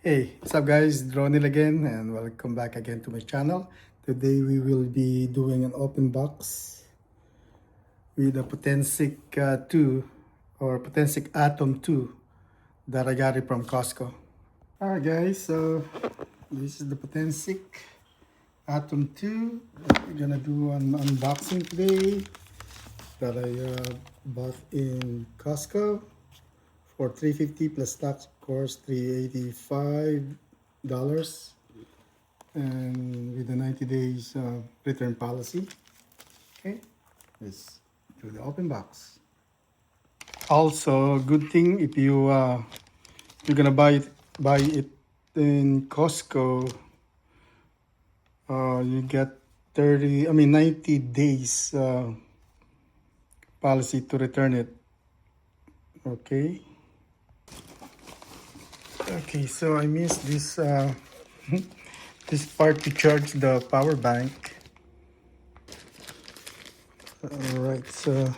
Hey, what's up guys? Dronil again and welcome back again to my channel. Today we will be doing an open box with a Potensic 2 or Potensic Atom 2 that I got it from COSTCO. Alright guys, so this is the Potensic Atom 2 that we're gonna do an unboxing today that I bought in COSTCO for $350 plus tax, of course, $385, and with the 90 days return policy. Okay, let's do the open box. Also, good thing if you're gonna buy it in Costco, you get 90 days policy to return it. Okay. Okay, so I missed this this part to charge the power bank. All right, so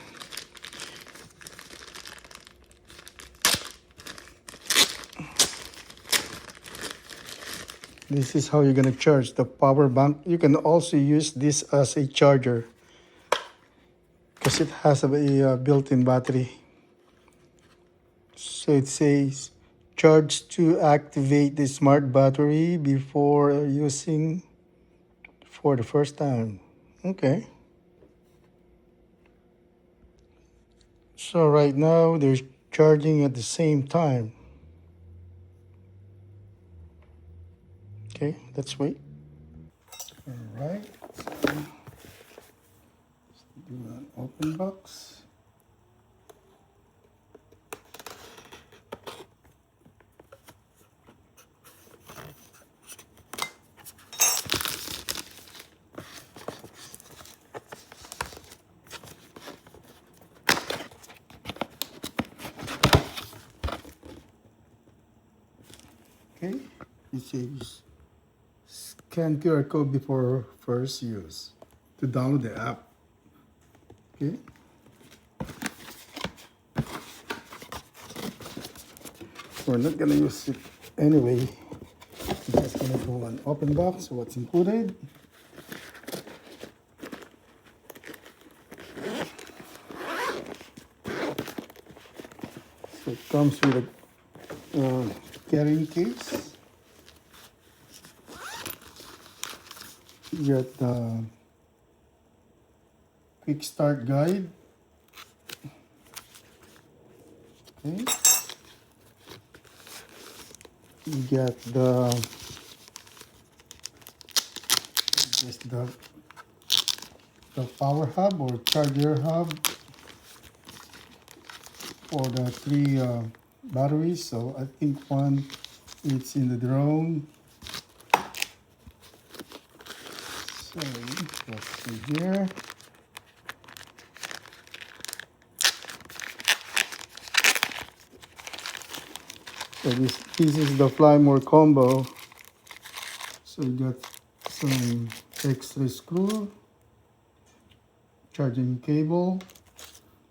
this is how you're gonna charge the power bank. You can also use this as a charger because it has a built-in battery. So it says charge to activate the smart battery before using for the first time. Okay. So right now they're charging at the same time. Okay, let's wait. All right. So do an open box. Okay, it says scan QR code before first use to download the app. Okay. We're not gonna use it anyway. We're just gonna do an open box. What's included? So it comes with a carrying case. You get the quick start guide. Okay. You get just the power hub or charger hub for the three batteries. So I think one is in the drone. So let's see here. So this is the Fly More combo. So you got some extra screw, charging cable,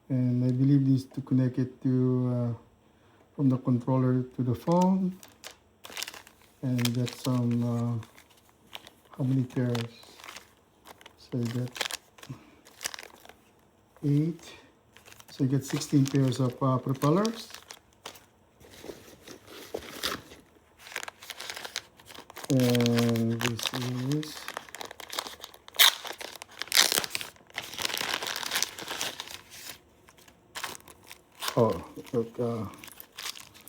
and I believe this to connect it to from the controller to the phone. And you got some how many pairs? So you got 8. So you get 16 pairs of propellers. And this is like a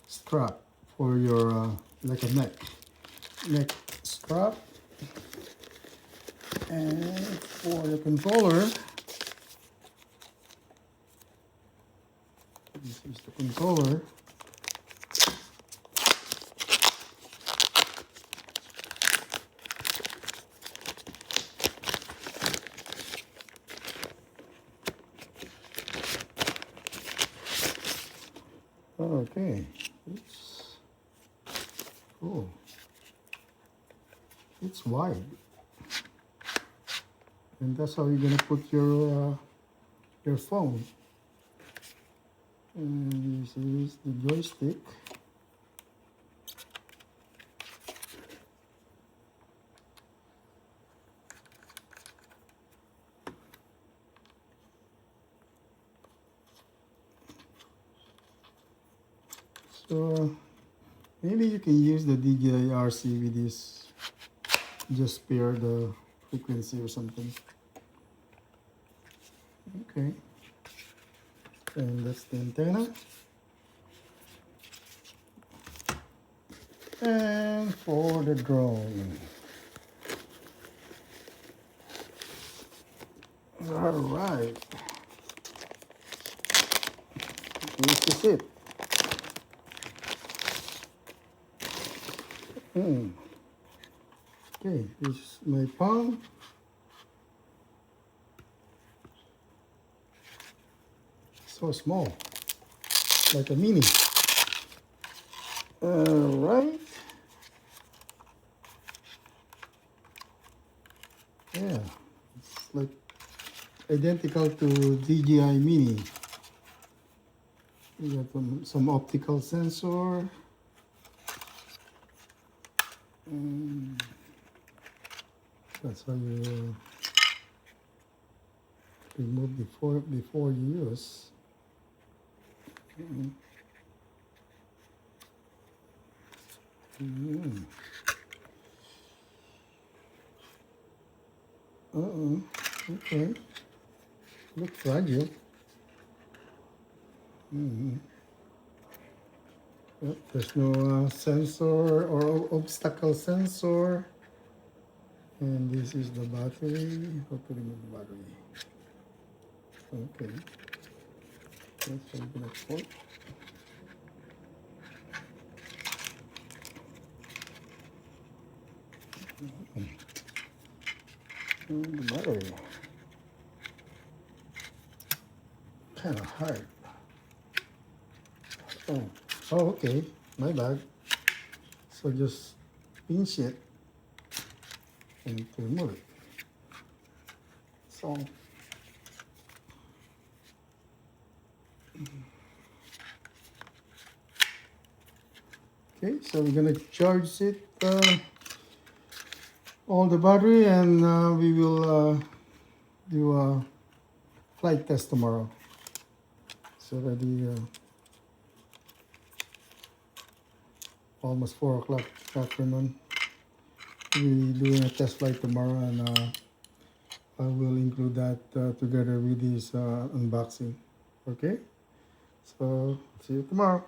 strap for your like a neck strap. And for the controller, this is the controller. Okay, it's cool. It's wide, and that's how you're gonna put your phone. And this is the joystick. So maybe you can use the DJI RC with this. Just pair the frequency or something. Okay. And that's the antenna. And for the drone. Alright. This is it. Okay, this is my palm. So small. Like a mini. Alright. Yeah. It's like identical to DJI Mini. We got some optical sensor. That's how you remove before you use. Okay. Look fragile. Yep, there's no sensor or obstacle sensor. And this is the battery. How to remove the battery? Okay. That's how we're gonna put. And the battery. Kind of hard. Oh, okay. My bad. So just pinch it and remove it. So okay, so we're gonna charge it all the battery, and we will do a flight test tomorrow. It's already almost 4 o'clock afternoon. We're doing a test flight tomorrow, and I will include that together with this unboxing. Okay, so see you tomorrow.